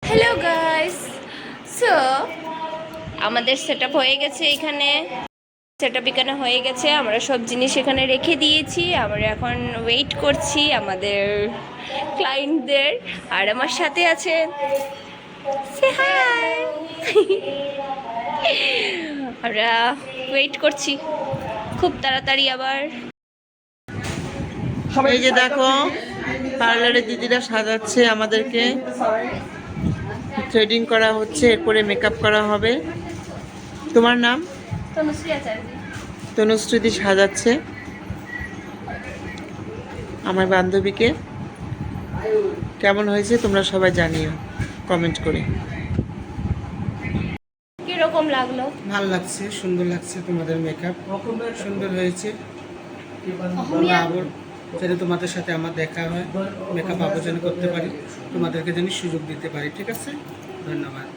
Hello guys, so আমাদের set up হয়ে গেছে। এখানে সেট আপ এখানে হয়ে গেছে, আমরা সব জিনিস এখানে রেখে দিয়েছি। আমরা এখন ওয়েট করছি আমাদের ক্লায়েন্টদের। আর আমার সাথে আছে আমরা ওয়েট করছি খুব তাড়াতাড়ি আবার। এই যে দেখো পার্লারের দিদিরা সাজাচ্ছে আমাদেরকে, থ্রেডিং করা হচ্ছে, এরপরে মেকআপ করা হবে। তোমার নাম? তনুশ্রী আচার্য। তনুশ্রীদি সাজাচ্ছে আমার বান্ধবীকে। কেমন হয়েছে তোমরা সবাই জানিও কমেন্ট করে। কিরকম লাগলো? ভালো লাগছে, সুন্দর লাগছে, তোমাদের মেকআপ সুন্দর হয়েছে। আবার যাতে তোমাদের সাথে আমার দেখা হয়, মেকআপ আবার যেন করতে পারি, তোমাদেরকে যেন সুযোগ দিতে পারি। ঠিক আছে, ধন্যবাদ।